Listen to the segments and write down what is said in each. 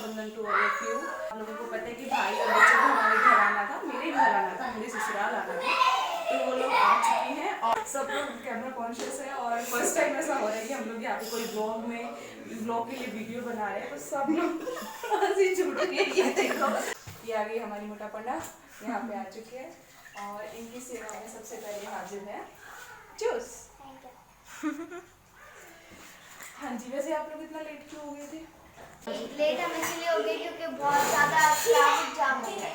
Rakshabandhan to all of you. आप लोगों को पता है कि भाई और बच्चों को हमारे घर आना था, मेरे घर आना था, मेरे ससुराल आना था, तो वो लोग आ चुकी हैं और सब लोग कैमरा कॉन्शियस है। और फर्स्ट टाइम ऐसा हो रहा है कि हम लोग यहाँ पे कोई ब्लॉग के लिए वीडियो बना रहे हैं, तो सब लोग हंसी छूट रही है। ये देखो, ये आ गई हमारी मोटा पंडा, यहाँ पे आ चुकी है और इनकी सेवा में सबसे पहले हाजिर है जूस। हाँ जी, वैसे आप लोग इतना लेट क्यों हो गए थे? लेट हम इसलिए हो गए क्योंकि बहुत ज़्यादा ट्रैफिक जाम हो गया।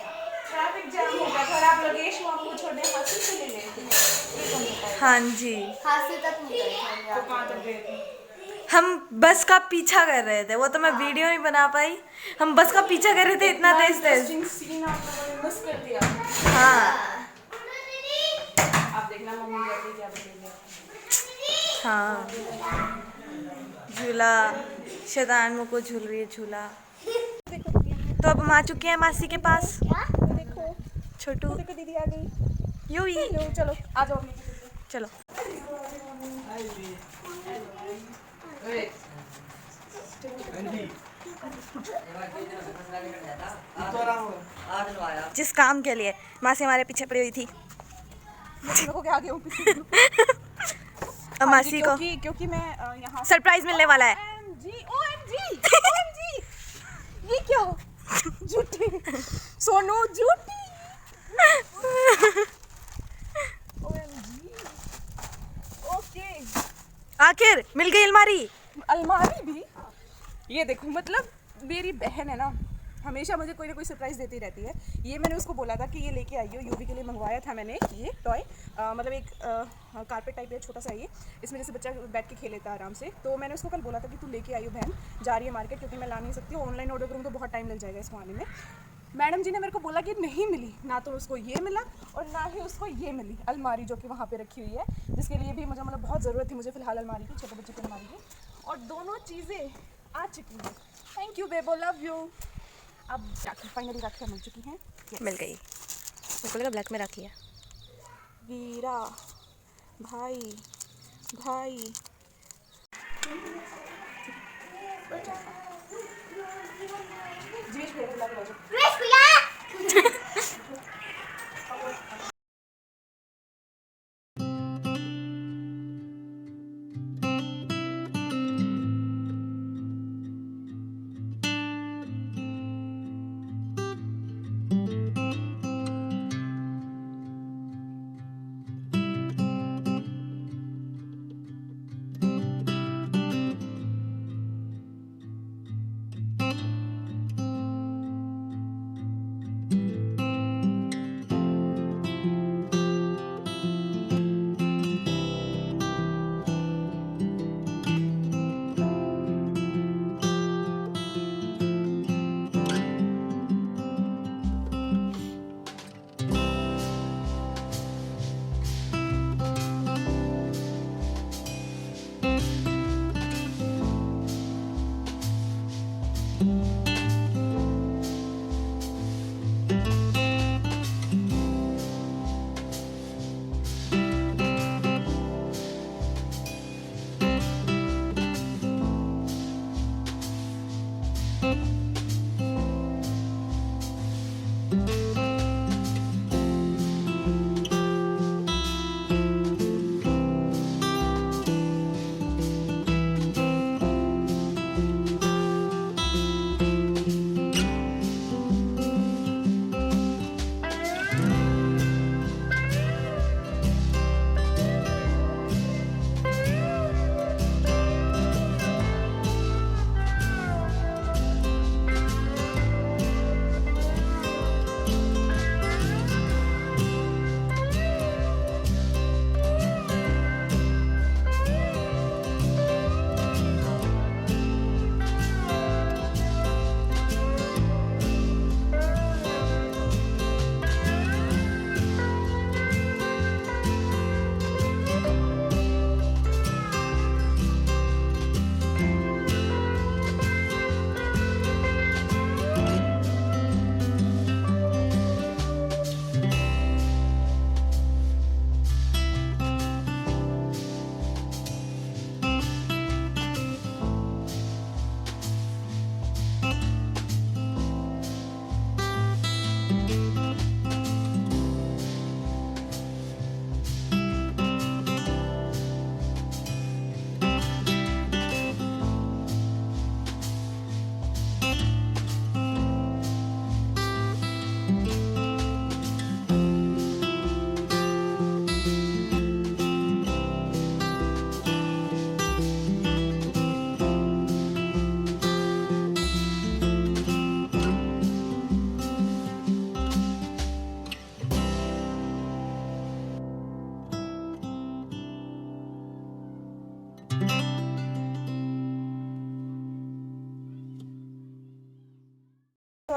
ट्रैफिक जाम हो गया था और आप लोग यश वहाँ को छोड़ने हासिल चले गए थे। ये कौन बताएगा? हाँ जी, हासिल तक नहीं गए थे। तो कहाँ तक गए थे? हम बस का पीछा कर रहे थे, वो तो मैं वीडियो नहीं बना पाई। हम बस का पीछा कर रहे थे इतना तेज तेज। सीन आप लोगों ने मिस कर दिया। हाँ आप देखना मम्मी कहती क्या बोलेंगे। हाँ, झूला शैतान मुझ को झूल रही है झूला। तो अब हम आ चुके हैं मासी के पास। देखो छोटू देखो दीदी आ गई। यू ही चलो आ जाओ। चलो। जिस काम के लिए मासी हमारे पीछे पड़ी हुई थी, को क्या आ गया हूँ अब मासी को क्योंकि मैं यहाँ सरप्राइज मिलने वाला है। OMG ये क्या झूठी सोनू झूठी। OMG ओके, आखिर मिल गई अलमारी। अलमारी भी। ये देखो, मतलब मेरी बहन है ना, हमेशा मुझे कोई ना कोई सरप्राइज देती रहती है। ये मैंने उसको बोला था कि ये लेके आइयो, यूवी के लिए मंगवाया था मैंने ये टॉय, मतलब एक कारपेट टाइप है छोटा सा, ये इसमें जैसे बच्चा बैठ के खेलेता है आराम से। तो मैंने उसको कल बोला था कि तू लेके आइयो बहन, जा रही है मार्केट, क्योंकि मैं ला नहीं सकती, ऑनलाइन ऑर्डर करूँ तो बहुत टाइम लग जाएगा इसको आने में। मैडम जी ने मेरे को बोला कि नहीं मिली, ना तो उसको ये मिला और ना ही उसको ये मिली अलमारी, जो कि वहाँ पे रखी हुई है, जिसके लिए भी मुझे मतलब बहुत ज़रूरत थी मुझे फ़िलहाल अलमारी की, छोटे बच्चे की अलमारी की। और दोनों चीज़ें आ चुकी हैं। Thank you Bebo, love you. अब राखी, फाइनली राखियाँ मिल चुकी हैं। मिल गई, मेरे को लगा ब्लैक में रखी है। वीरा भाई भाई जीवेश भैया को बुला के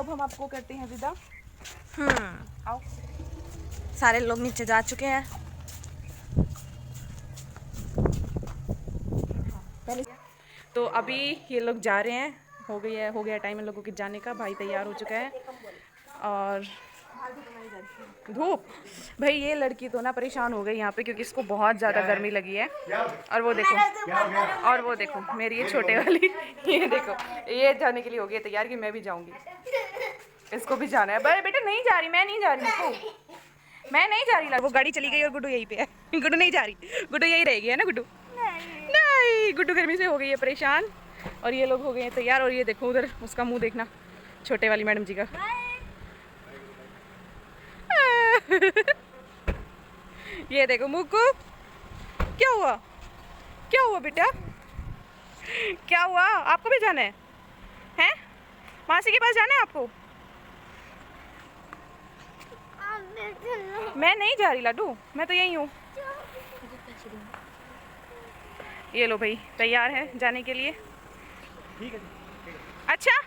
अब हम आपको करते हैं विदा। आओ। सारे लोग नीचे जा चुके हैं। पहले तो अभी ये लोग जा रहे हैं, हो गया टाइम इन लोगों के जाने का। भाई तैयार हो चुका है और धूप, भाई ये लड़की तो ना परेशान हो गई यहाँ पे क्योंकि इसको बहुत ज़्यादा गर्मी लगी है। और वो देखो मेरी ये छोटे वाली ये देखो, ये जाने के लिए हो गई तैयार कि मैं भी जाऊँगी, इसको भी जाना है। भाई बेटा नहीं जा रही, मैं नहीं जा रही। वो गाड़ी चली गई और गुड्डू यहीं पे है। गुड्डू नहीं जा रही, गुड्डू यही रहेगी, है ना गुड्डू? नहीं, गुड्डू गर्मी से हो गई है परेशान और ये लोग हो गए हैं तैयार। और ये देखो उधर उसका मुंह देखना, छोटे वाली मैडम जी का। ये देखो मुक्कू, क्या हुआ बेटा, क्या हुआ? आपको भी जाना है? हैं? मासी के पास जाना है आपको? मैं नहीं जा रही लाडू, मैं तो यही हूँ। ये लो भाई तैयार है जाने के लिए। अच्छा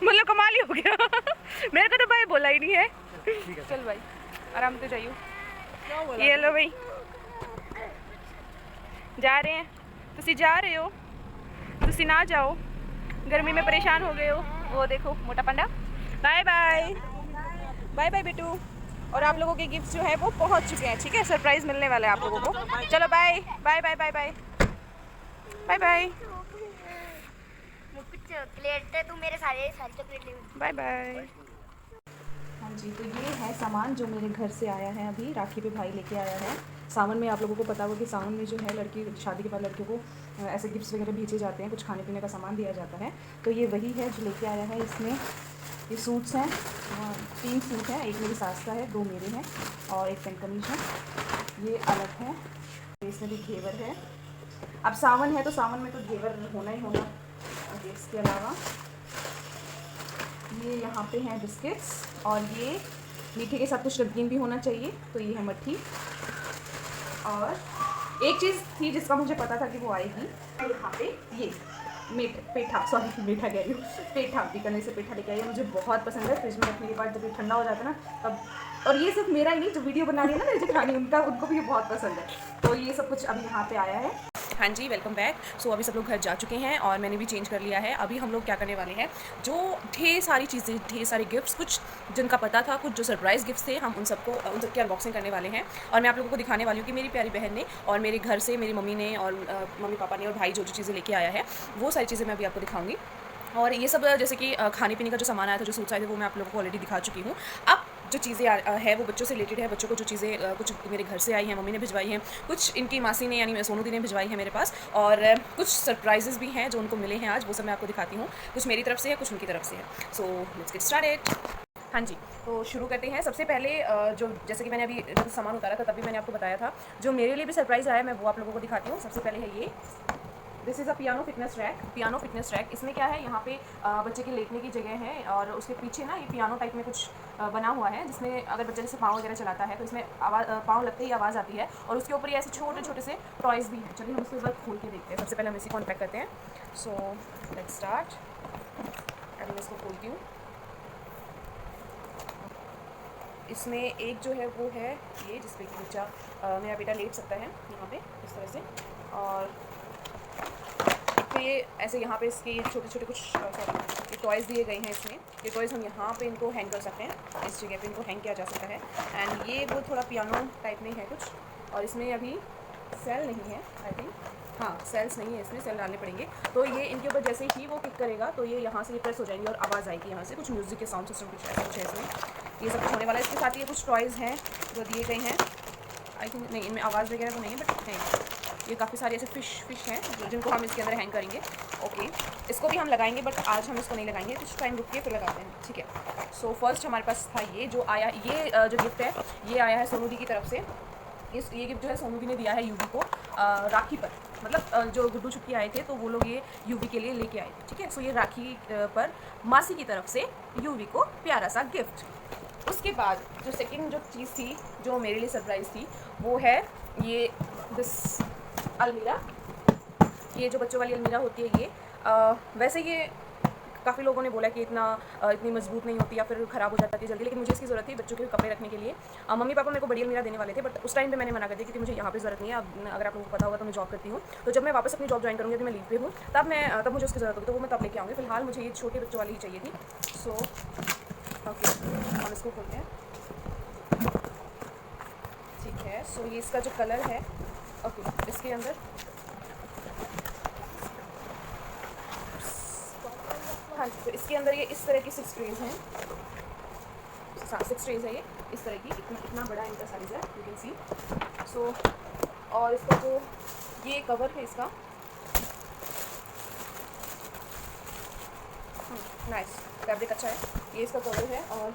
मतलब कमाल ही हो गया। मेरे को तो भाई बोला ही नहीं है। चल भाई आराम से जाइयो। ये लो भाई जा रहे हैं, तुसी जा रहे हो, तुसी ना जाओ, गर्मी में परेशान हो गए हो। वो देखो मोटा panda. Bye bye bye bye बेटू। और आप लोगों के गिफ्ट जो है वो पहुंच चुके हैं, ठीक है? सरप्राइज मिलने वाला है आप लोगों को। चलो bye bye bye bye bye bye bye chocolate तू मेरे सारे चॉकलेट ले। Bye bye. हाँ जी, तो ये है सामान जो मेरे घर से आया है, अभी राखी पे भाई लेके आया है। सावन में आप लोगों को पता होगा कि सावन में जो है लड़की शादी के बाद लड़कियों को ऐसे गिफ्ट्स वगैरह भेजे जाते हैं, कुछ खाने पीने का सामान दिया जाता है। तो ये वही है जो लेके आया है। इसमें ये सूट्स हैं, 3 सूट हैं, एक मेरी सास का है, 2 मेरे हैं और एक पेंट कमीज है। ये अलग है, इसमें भी घेवर है। अब सावन है तो सावन में तो घेवर होना ही होना। इसके अलावा ये यहाँ पे हैं बिस्किट्स और ये मीठे के साथ कुछ नमकीन भी होना चाहिए। तो ये है मट्ठी। और एक चीज़ थी जिसका मुझे पता था कि वो आएगी, यहाँ पे ये पेठा कह रही हूँ, पेठा बीकानेर से पेठा लेके आई है। मुझे बहुत पसंद है, फ्रिज में रखने के बाद जब ये ठंडा हो जाता है ना तब। और ये सिर्फ मेरा ही नहीं, जो वीडियो बना रही है ना मेरी जेठानी, उनको भी ये बहुत पसंद है। तो ये सब कुछ अभी यहाँ पे आया है। हाँ जी, वेलकम बैक। सो अभी सब लोग घर जा चुके हैं और मैंने भी चेंज कर लिया है। अभी हम लोग क्या करने वाले हैं, जो ढेर सारी चीज़ें, ढेर सारे गिफ्ट्स, कुछ जिनका पता था, कुछ जो सरप्राइज़ गिफ्ट्स थे, हम उन सबकी अनबॉक्सिंग करने वाले हैं। और मैं आप लोगों को दिखाने वाली हूँ कि मेरी प्यारी बहन ने और मेरे घर से मेरी मम्मी ने और मम्मी पापा ने और भाई जो चीज़ें लेके आया है, वो सारी चीज़ें मैं अभी आपको दिखाऊंगी। और ये सब जैसे कि खाने पीने का जो सामान आया था, जो सूट्स आए थे, वो मैं आप लोगों को ऑलरेडी दिखा चुकी हूँ। अब जो चीज़ें है वो बच्चों से रिलेटेड है। बच्चों को जो चीज़ें कुछ मेरे घर से आई हैं, मम्मी ने भिजवाई हैं, कुछ इनकी मासी ने यानी सोनू दी ने भिजवाई है मेरे पास, और कुछ सरप्राइजेस भी हैं जो उनको मिले हैं आज, वो सब मैं आपको दिखाती हूँ। कुछ मेरी तरफ से है, कुछ उनकी तरफ से है। So let's get started. हाँ जी, तो शुरू करते हैं। सबसे पहले जो जैसे कि मैंने अभी जब सामान उतारा था तभी मैंने आपको बताया था, जो मेरे लिए भी सरप्राइज़ आया मैं वो आप लोगों को दिखाती हूँ। सबसे पहले है ये, this is a piano fitness rack. इसमें क्या है, यहाँ पे बच्चे के लेटने की जगह है और उसके पीछे ना ये पियानो टाइप में कुछ बना हुआ है, जिसमें अगर बच्चे जैसे पाँव वगैरह चलाता है तो इसमें पाँव लगते ही आवाज़ आती है। और उसके ऊपर ये ऐसे छोटे छोटे से टॉयज़ भी हैं। चलिए हम उसको एक बार खोल के देखते हैं। सबसे पहले हम इसी को अनपैक करते हैं। So let's start. अभी मैं इसको खोलती हूँ। इसमें एक जो है वो है ये, जिसपे कि बच्चा मेरा बेटा लेट सकता है यहाँ पे इस तरह से। और तो ये ऐसे यहाँ पे इसके छोटे छोटे कुछ ये टॉयज़ दिए गए हैं इसमें। ये टॉयज़ हम यहाँ पे इनको हैंग कर सकते हैं, इस जगह पे इनको हैंग किया जा सकता है। एंड ये वो थोड़ा पियानो टाइप में है कुछ, और इसमें अभी सेल नहीं है, आई थिंक, हाँ सेल्स नहीं है इसमें, सेल डालने पड़ेंगे। तो ये इनके ऊपर जैसे ही वो किक करेगा तो ये यहाँ से ये प्रेस हो जाएंगी और आवाज़ आएगी यहाँ से, कुछ म्यूज़िक के साउंड सिस्टम कुछ ऐसा कुछ है इसमें। ये सब कुछ होने वाला है। इसके साथ ये कुछ टॉयज़ हैं जो दिए गए हैं, आई थिंक नहीं इनमें आवाज़ वगैरह तो नहीं है, बट है ये काफ़ी सारे ऐसे फिश हैं जिनको हम इसके अंदर हैंग करेंगे। ओके, इसको भी हम लगाएंगे, बट आज हम इसको नहीं लगाएंगे, कुछ टाइम रुक के फिर लगाते हैं, ठीक है। सो फर्स्ट हमारे पास था ये जो आया, ये जो गिफ्ट है ये आया है सोनू दी की तरफ से। ये गिफ्ट जो है सोनू दी ने दिया है यूवी को राखी पर, मतलब जो गुड्डू छुट्टी आए थे तो वो लोग ये यूवी के लिए लेके आए थे, ठीक है। सो ये राखी पर मासी की तरफ से यूवी को प्यारा सा गिफ्ट। उसके बाद जो सेकंड जो चीज़ थी जो मेरे लिए सरप्राइज़ थी वो है ये दिस अलमीरा। ये जो बच्चों वाली अलमीरा होती है ये वैसे ये काफ़ी लोगों ने बोला कि इतनी मजबूत नहीं होती या फिर ख़राब हो जाती है जल्दी, लेकिन मुझे इसकी ज़रूरत थी बच्चों के कपड़े रखने के लिए। मम्मी पापा मेरे को बड़ी अलमीरा देने वाले थे, बट उस टाइम पे मैंने मना कर दिया क्योंकि मुझे यहाँ पे ज़रूरत नहीं है। अब अगर आप लोगों को पता होगा तो मैं जॉब करती हूँ, तो जब मैं वापस अपनी जॉब ज्वाइन करूँगी, तो मैं लीव पे हूँ, तब मुझे उसकी ज़रूरत होगी, तो वो मैं तब लेके आऊँगी। फिलहाल मुझे ये छोटे बच्चों वाली ही चाहिए थी। सो ओके, हम इसको खोलते हैं। ठीक है, सो ये इसका जो कलर है, ओके, इसके अंदर हाँ, तो इसके अंदर ये इस तरह की 6 ट्रेज हैं। 6 ट्रेज है ये इस तरह की, इतना बड़ा इनका साइज़ है, यू कैन सी। सो और इसका जो ये कवर है इसका, नाइस, फैब्रिक अच्छा है, ये इसका कवर है। और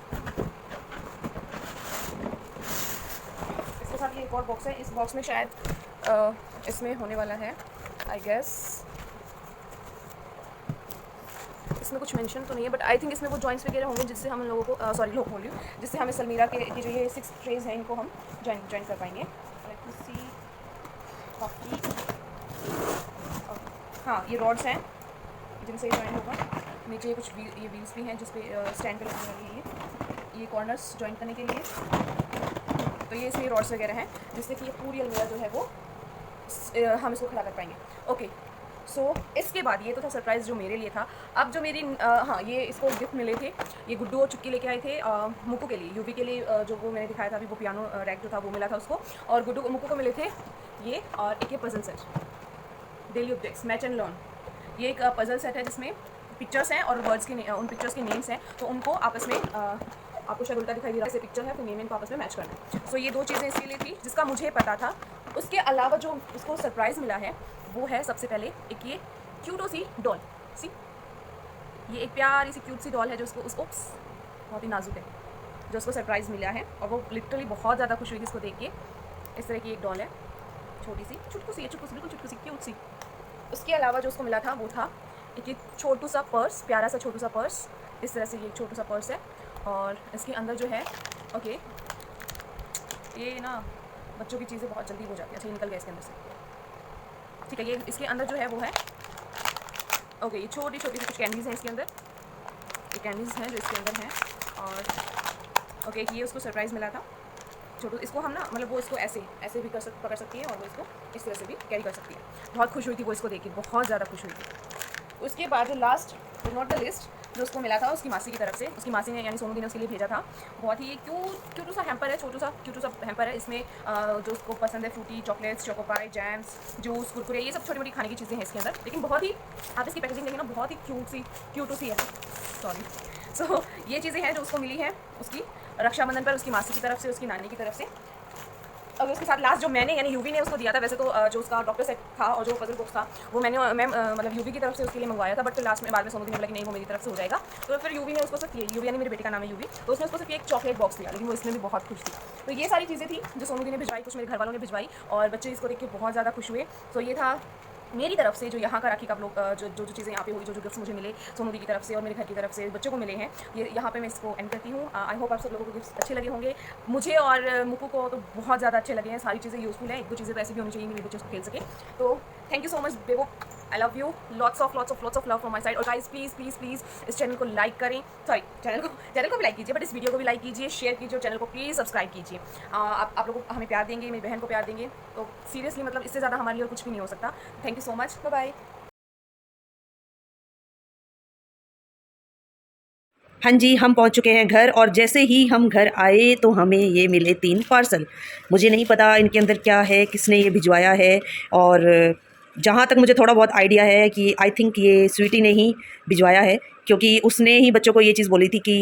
इसके साथ ये एक और बॉक्स है। इस बॉक्स में शायद इसमें होने वाला है, आई गेस इसमें कुछ मेंशन तो नहीं है, बट आई थिंक इसमें वो जॉइंट्स वगैरह होंगे जिससे हम लोगों को लोग बोल रही हूँ, जिससे हम इस अलमीरा के जो ये 6 ट्रेज हैं इनको हम ज्वाइन कर पाएंगे। लेट मी सी, बाकी हाँ, ये रॉड्स हैं जिनसे ये ज्वाइन होगा। नीचे कुछ ये व्हील्स भी हैं जिसपे स्टैंड पे लगने वाली है ये कॉर्नर्स ज्वाइन करने के लिए। तो ये इसमें रॉड्स वगैरह हैं जिससे कि ये पूरी अलमीरा जो है वो हम इसको खड़ा कर पाएंगे। ओके, सो इसके बाद ये तो था सरप्राइज़ जो मेरे लिए था। अब जो मेरी हाँ, ये इसको गिफ्ट मिले थे, ये गुड्डू और चुक्की लेके आए थे मुक्कू के लिए, यूवी के लिए, जो वो मैंने दिखाया था अभी, वो पियानो रैक जो था वो मिला था उसको, और गुड्डू मुक्कू को मिले थे ये, और एक ये puzzle set, daily objects match and learn. ये एक पजल सेट है जिसमें पिक्चर्स हैं और वर्ड्स के उन पिक्चर्स के नेम्स हैं, तो उनको आपस में आपको शायद उल्टा दिखाई दे रहा है, ऐसे पिक्चर है, फिर नेम इनको आपस में मैच करना है। सो ये 2 चीज़ें इसके लिए थी जिसका मुझे पता था। उसके अलावा जो उसको सरप्राइज़ मिला है वो है सबसे पहले एक ये क्यूटो सी डॉल। सी, ये एक प्यारी सी क्यूट सी डॉल है जो उसको बहुत ही नाजुक है, जो उसको सरप्राइज़ मिला है, और वो लिटरली बहुत ज़्यादा खुश हुई थी इसको देख के। इस तरह की एक डॉल है, छोटी सी, चुटकू सी, बिल्कुल चुटकू सी, क्यूट सी। उसके अलावा जो उसको मिला था वो था एक ये छोटू सा पर्स, प्यारा सा छोटू सा पर्स। इस तरह से ये एक छोटू सा पर्स है, और इसके अंदर जो है, ओके, ये ना बच्चों की चीज़ें बहुत जल्दी हो जाती है। अच्छा, निकल गया इसके अंदर से, ठीक है। ये इसके अंदर जो है वो है, ओके, ये छोटी छोटी सी कुछ कैंडीज़ हैं इसके अंदर, ये कैंडीज़ हैं जो इसके अंदर हैं। और ओके, ये उसको सरप्राइज़ मिला था छोटू, इसको हम ना मतलब वो इसको ऐसे भी पकड़ सकती है, और वो इसको इस तरह से भी कैरी कर सकती है। बहुत खुश हुई थी वो इसको देख के, बहुत ज़्यादा खुश हुई थी। उसके बाद जो last but not the list जो उसको मिला था उसकी मासी की तरफ से, उसकी मासी ने यानी सोनू दी ने उसके लिए भेजा था। बहुत ही क्यूट सा हैम्पर है, क्यूट सा हैम्पर है। इसमें जो उसको पसंद है, Frooti, chocolates, Choco Pie, jams, juice, Kurkure, ये सब छोटी मोटी खाने की चीज़ें हैं इसके अंदर, लेकिन बहुत ही, आप इसकी पैकेजिंग देखें ना, बहुत ही क्यूट सी है। सॉरी। सो ये चीज़ें हैं जो उसको मिली है उसकी रक्षाबंधन पर, उसकी मासी की तरफ से, उसकी नानी की तरफ से। और उसके साथ लास्ट जो मैंने यानी यूवी ने उसको दिया था, वैसे तो जो उसका डॉक्टर सेट था और जो पजल बॉक्स था वो मैंने मतलब यूवी की तरफ से उसके लिए मंगवाया था, बट फिर लास्ट में बाद में सोनू दी ने बोला कि नहीं वो मेरी तरफ से हो जाएगा। तो फिर यूवी ने उसको सिर्फ यूवी यानी मेरे बेटे का नाम है यूवी, तो उसने उसको सिर्फ एक चॉकलेट बॉक्स दिया, लेकिन वो इसमें भी बहुत खुश थी। तो ये सारी चीज़ें थी जो सोनू दी ने भिजवाई, कुछ मेरे घर वालों ने भिजवाई, और बच्चे इसको देख के बहुत ज़्यादा खुश हुए। तो ये था मेरी तरफ से जो यहाँ का राखी का लोग जो चीज़ें यहाँ पे हुई, जो गिफ्ट्स मुझे मिले सोनू दी की तरफ से और मेरे घर की तरफ से बच्चों को मिले हैं, ये यहाँ पे मैं इसको एंड करती हूँ। आई होप आप सब लोगों को गिफ्ट्स अच्छे लगे होंगे। मुझे और मुक्कू को तो बहुत ज़्यादा अच्छे लगे हैं, सारी चीज़ें यूज़फुल हैं, 1-2 चीज़ें तो ऐसी भी होनी चाहिए मेरे बच्चे उसको खेल सके। तो thank you so much Bebo, I love you, lots of love from my side. और गाइस प्लीज़ इस चैनल को लाइक करें, सॉरी चैनल को भी लाइक कीजिए, बट इस वीडियो को भी लाइक कीजिए, शेयर कीजिए, और चैनल को प्लीज़ सब्सक्राइब कीजिए। आप लोग हमें प्यार देंगे, मेरी बहन को प्यार देंगे, तो सीरियसली मतलब इससे ज़्यादा हमारे लिए कुछ भी नहीं हो सकता। Thank you so much, bye bye. हाँ जी, हम पहुंच चुके हैं घर, और जैसे ही हम घर आए तो हमें ये मिले 3 पार्सल। मुझे नहीं पता इनके अंदर क्या है, किसने ये भिजवाया है, और जहाँ तक मुझे थोड़ा बहुत आइडिया है कि आई थिंक ये स्वीटी ने ही भिजवाया है, क्योंकि उसने ही बच्चों को ये चीज़ बोली थी कि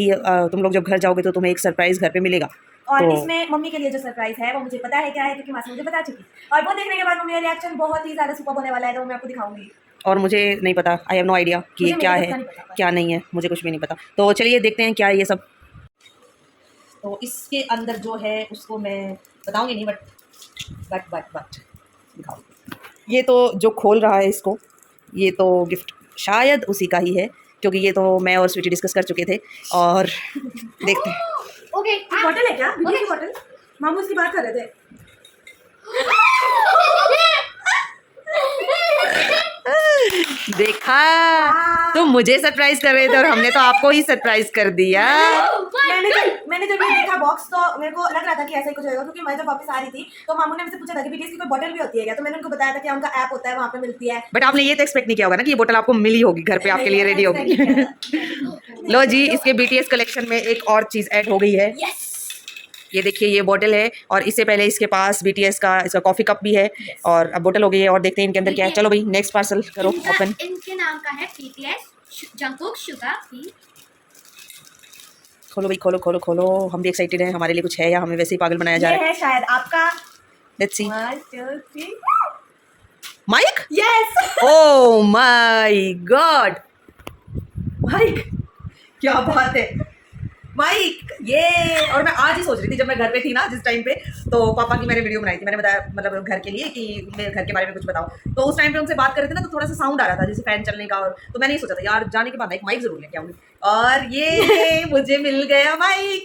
तुम लोग जब घर जाओगे तो तुम्हें एक सरप्राइज़ घर पे मिलेगा। और तो इसमें मम्मी के लिए जो सरप्राइज है वो मुझे पता है क्या है, क्योंकि मासी मुझे बता चुकी, और वो देखने के बाद मेरा रिएक्शन बहुत ही ज़्यादा सुपर होने वाला है, तो मैं आपको दिखाऊंगी। और मुझे नहीं पता, आई हैव नो आइडिया कि ये क्या है क्या नहीं है, मुझे कुछ भी नहीं पता। तो चलिए देखते हैं क्या है ये सब। तो इसके अंदर जो है उसको मैं बताऊंगी नहीं, बट दिखाओ। ये तो जो खोल रहा है इसको, ये तो गिफ्ट शायद उसी का ही है, क्योंकि ये तो मैं और स्वीटी डिस्कस कर चुके थे, और देखते हैं। ओके बॉटल है क्या, बिजली की बॉटल? मामू उसकी बात कर रहे थे। देखा, तुम मुझे सरप्राइज कर रहे थे और हमने तो आपको ही सरप्राइज कर दिया। मैंने जब ये देखा बॉक्स तो मेरे को लग रहा था कि ऐसा ही कुछ होगा, क्योंकि मैं जब वापस आ रही थी तो मामू ने मुझसे पूछा था कि बीटीएस की कोई बोतल भी होती है क्या, तो मैंने उनको बताया था कि उनका ऐप होता है, वहाँ पे मिलती है। बट आपने ये तो एक्सपेक्ट नहीं किया होगा ना कि ये बोतल आपको मिली होगी घर पे आपके लिए रेडी होगी। लो जी, इसके बीटीएस कलेक्शन में एक और चीज ऐड हो गई है। ये देखिए, ये बोतल है और इससे पहले इसके पास बीटीएस का इसका कॉफी कप भी है और अब बोतल हो गई है। और देखते हैं इनके अंदर क्या है। चलो भाई, नेक्स्ट पार्सल करो ओपन। इनके नाम का है BTS जंगकुक शुगा भी। खोलो भाई, खोलो खोलो खोलो। हम भी एक्साइटेड हैं, हमारे लिए कुछ है या हमें वैसे ही पागल बनाया जा रहा है। ये है शायद आपका। Let's see. 1 2 3 mic. Yes. Oh my God, mic, क्या बात है माइक। ये और मैं आज ही सोच रही थी जब मैं घर पे थी ना, जिस टाइम पे, तो पापा की मैंने वीडियो बनाई थी, मैंने बताया मतलब घर के लिए कि मेरे घर के बारे में कुछ बताओ। तो उस टाइम पे उनसे बात कर रहे थे ना, तो थोड़ा सा साउंड आ रहा था जैसे फैन चलने का, और तो मैंने ये सोचा था यार जाने के बाद मैं एक माइक जरूर लेके आऊंगी, और ये मुझे मिल गया माइक।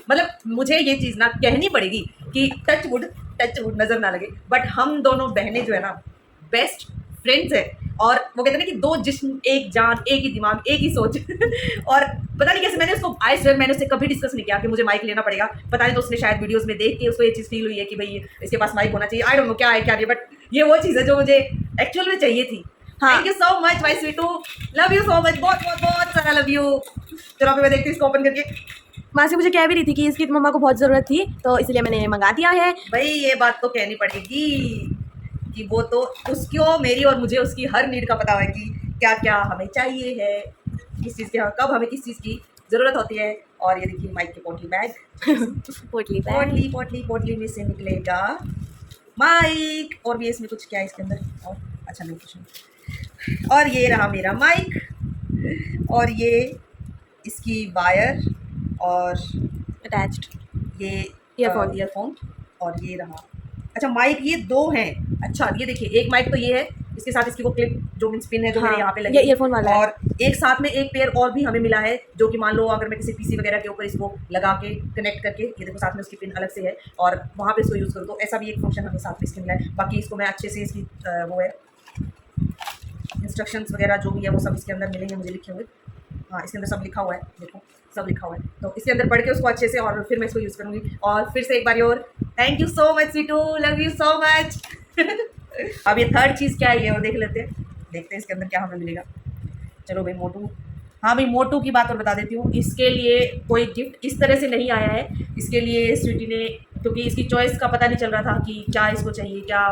मतलब मुझे ये चीज़ ना कहनी पड़ेगी कि टच वुड नजर ना लगे, बट हम दोनों बहनें जो है ना बेस्ट फ्रेंड्स है, और वो कहते हैं ना कि दो जिस्म एक जान एक ही दिमाग एक ही सोच। और पता नहीं कैसे मैंने उसको आई स्वेयर मैंने उससे कभी डिस्कस नहीं किया कि मुझे माइक लेना पड़ेगा। पता नहीं, तो उसने शायद वीडियोस में देख के उसको ये चीज़ फील हुई है कि भाई इसके पास माइक होना चाहिए। आई डोंट नो क्या है क्या नहीं, बट ये वो चीज़ है जो मुझे एक्चुअल में चाहिए थी। Thank you so much my Sweetu, love you so much, बहुत बहुत बहुत सारा लव यू। चलो अभी मैं देखती हूँ इसको ओपन करके। मासी मुझे कह भी रही थी कि इसकी मम्मा को बहुत ज़रूरत थी, तो इसलिए मैंने मंगा दिया है। भाई ये बात तो कहनी पड़ेगी कि वो तो उसको मेरी और मुझे उसकी हर नीड का पता है कि क्या क्या हमें चाहिए है, किस चीज़ के कब हमें किस चीज़ की ज़रूरत होती है। और ये देखिए माइक के पोटली बैग, पोटली में से निकलेगा माइक। और भी इसमें कुछ क्या है इसके अंदर, और अच्छा नहीं कुछ नहीं। और ये रहा मेरा माइक, और ये इसकी वायर, और अटैच्ड ये ईयरफोन। और ये रहा अच्छा माइक, ये दो हैं। अच्छा ये देखिए, एक माइक तो ये है, इसके साथ इसकी वो क्लिप जो मीन्स पिन है जो मेरे यहाँ पे लगी, ये ईयरफोन वाला है। और एक साथ में एक पेयर और भी हमें मिला है, जो कि मान लो अगर मैं किसी पीसी वगैरह के ऊपर इसको लगा के कनेक्ट करके, ये देखो साथ में उसकी पिन अलग से है और वहाँ पे इसको यूज़ करूँ, तो ऐसा भी एक फंक्शन हमें साथ में इसके मिला है। बाकी इसको मैं अच्छे से इसकी वो है इंस्ट्रक्शंस वगैरह जो भी है वो सब इसके अंदर मिलेंगे मुझे लिखे हुए। हाँ, इसके अंदर सब लिखा हुआ है, देखो सब लिखा हुआ है, तो इसके अंदर पढ़ के उसको अच्छे से, और फिर मैं इसको यूज़ करूँगी। और फिर से एक बार और thank you so much Sweetu, love you so much. अब ये थर्ड चीज़ क्या है ये और देख लेते हैं, देखते हैं इसके अंदर क्या हमें मिलेगा। चलो भाई मोटू, हाँ भाई मोटू की बात और बता देती हूँ। इसके लिए कोई गिफ्ट इस तरह से नहीं आया है, इसके लिए स्वीटी ने, क्योंकि इसकी चॉइस का पता नहीं चल रहा था कि क्या इसको चाहिए, क्या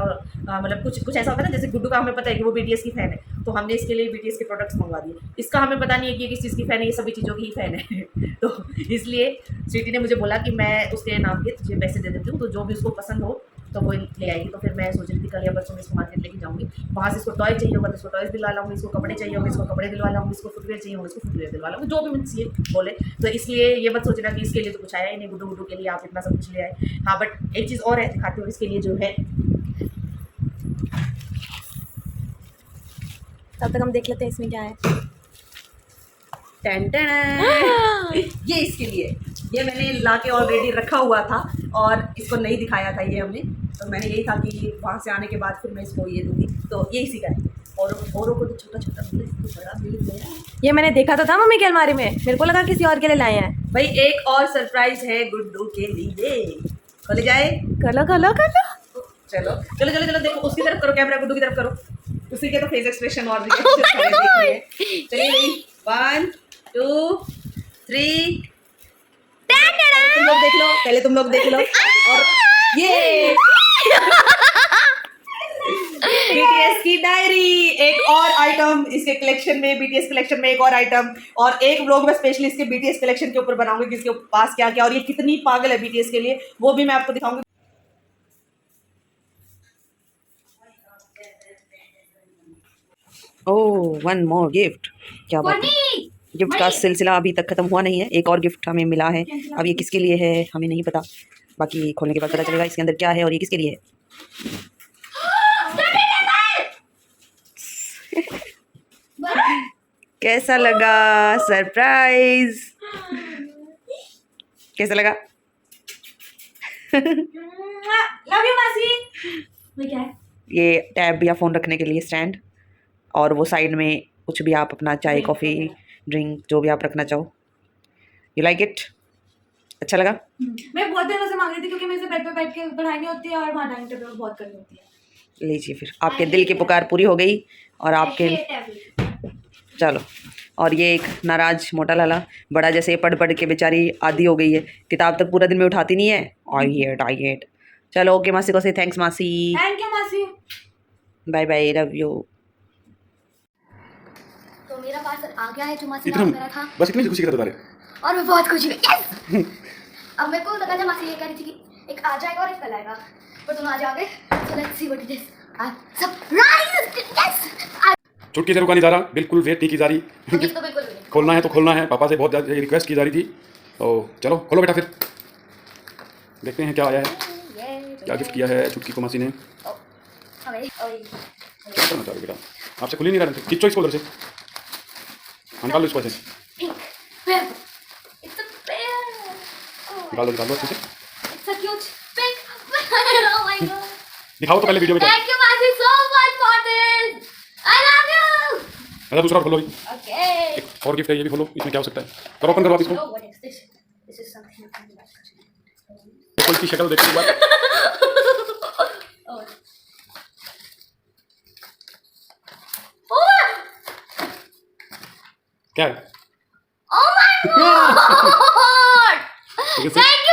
मतलब कुछ ऐसा होता है ना, जैसे गुड्डू का हमें पता है कि वो BTS की फ़ैन है, तो हमने इसके लिए BTS के प्रोडक्ट्स मंगवा दिए। इसका हमें पता नहीं है कि किस चीज़ की फ़ैन है, ये सभी चीज़ों की ही फ़ैन है। तो इसलिए स्वीटी ने मुझे बोला कि मैं उसके नाम के तुझे पैसे दे देती हूँ, तो जो भी उसको पसंद हो तो वो ले आएगी। तो फिर मैं सोच रही थी कल या परसों में इसको मार्केट लेके जाऊँगी, वहाँ से इसको टॉय चाहिए होगा तो इसको टॉयज़ दिलवा लाऊंगी, इसको कपड़े चाहिए होंगे इसको कपड़े दिलवा लाऊंगी, इसको फुटवेयर चाहिए होगा इसको फुटवेयर दिलवा लाऊंगी, जो भी मुझसे ये बोले। तो इसलिए ये मत सोचना कि इसके लिए तो कुछ आया ही नहीं, गुड्डू के लिए आप इतना सब कुछ ले आए। हाँ बट एक चीज़ और है, दिखाती हूँ इसके लिए जो है। तब तक हम देख लेते हैं इसमें क्या है। टन टन। ये इसके लिए, ये मैंने ला के ऑलरेडी रखा हुआ था और इसको नहीं दिखाया था ये हमने, तो मैंने यही था कि वहाँ से आने के बाद फिर मैं इसको ये दूँगी, तो ये इसी का है। औरों को तो छोटा छोटा मिले, इसको बड़ा मिल गया। ये मैंने देखा तो था मम्मी की अलमारी में, मेरे को लगा किसी और के लिए लाए हैं। भाई एक और सरप्राइज है गुड्डू के लिए, खोले जाए। कलो कलो कलो। चलो चलो चलो चलो, देखो उसकी तरफ करो कैमरा, गुड्डू की तरफ करो, उसी के तो फेस एक्सप्रेशन और चलिए भाई 1 2 3। तुम लोग देख लो, पहले तुम लोग देख लो। और ये BTS की डायरी, एक और आइटम इसके कलेक्शन में, BTS कलेक्शन में एक और आइटम, और एक व्लॉग में स्पेशली इसके BTS कलेक्शन के ऊपर बनाऊंगी कि इसके पास क्या क्या और ये कितनी पागल है BTS के लिए, वो भी मैं आपको दिखाऊंगी। ओह, वन मोर गिफ्ट, क्या बात है। गिफ्ट का सिलसिला अभी तक खत्म हुआ नहीं है, एक और गिफ्ट हमें मिला है। अब ये किसके लिए है हमें नहीं पता, बाकी खोलने के बाद पता चलेगा इसके अंदर क्या है और ये किसके लिए है। कैसा लगा सरप्राइज, कैसा लगा? लव यू मासी। ये क्या है? ये टैब या फ़ोन रखने के लिए स्टैंड, और वो साइड में कुछ भी आप अपना चाय कॉफ़ी ड्रिंक जो भी आप रखना चाहो। You like it? अच्छा लगा? मैं बहुत दिनों से मांग रही थी क्योंकि मेरे से बेड पे बैठ के पढ़ाई नहीं होती है और वहाँ डाइनिंग टेबल बहुत करनी होती है। लीजिए फिर, आपके दिल की पुकार पूरी हो गई और आपके चलो। और ये एक नाराज मोटा लाला, बड़ा जैसे पढ़ पढ़ के बेचारी आधी हो गई है, किताब तक पूरा दिन में उठाती नहीं है। I hate. चलो ओके मासी को से थैंक्स मासी, थैंक यू मासी। Bye bye, love you. तो मेरा पार्सल आ गया है जो मासी ने इतना ऑर्डर करा था बस इतनी खुशी की बता रहे। और मैं बहुत खुशी हुई। यस! अब मेरे को लगा था मासी ये कह रही थी कि एक आज आएगा और एक कल आएगा, पर तुम आज आ गए। So let's see what it is. Surprise! Yes! चुटकी से रुका नहीं जा रहा, बिल्कुल वेट नहीं की जा रही। तो बिल्कुल भी नहीं। खोलना है तो खोलना है, पापा से बहुत ज़्यादा रिक्वेस्ट की जा रही थी। तो चलो खोलो बेटा, फिर देखते हैं क्या आया है, क्या गिफ्ट किया है चुटकी को मासी ने। क्या करना चाह रहे हो बेटा? आपसे खुल ही नहीं रहा है, खींचो इसको उधर से, निकाल लो इसको ऐसे, Pink. Pear. It's a pear. Oh my निकाल लो अच्छे से। It's a cute pink pear. Oh my god. दिखाओ तो पहले वीडियो में क्या। Thank you, Masi, so much for this. I love you. अच्छा दूसरा खोलो भी, Okay. एक और गिफ्ट है, ये भी खोलो, इसमें क्या हो सकता है। करो ओपन करो आप इसको, Oh, what is this? This is something. कोई की शक्ल देखो एक बार। Oh. Oh. क्या है? Oh my god. You can see- Thank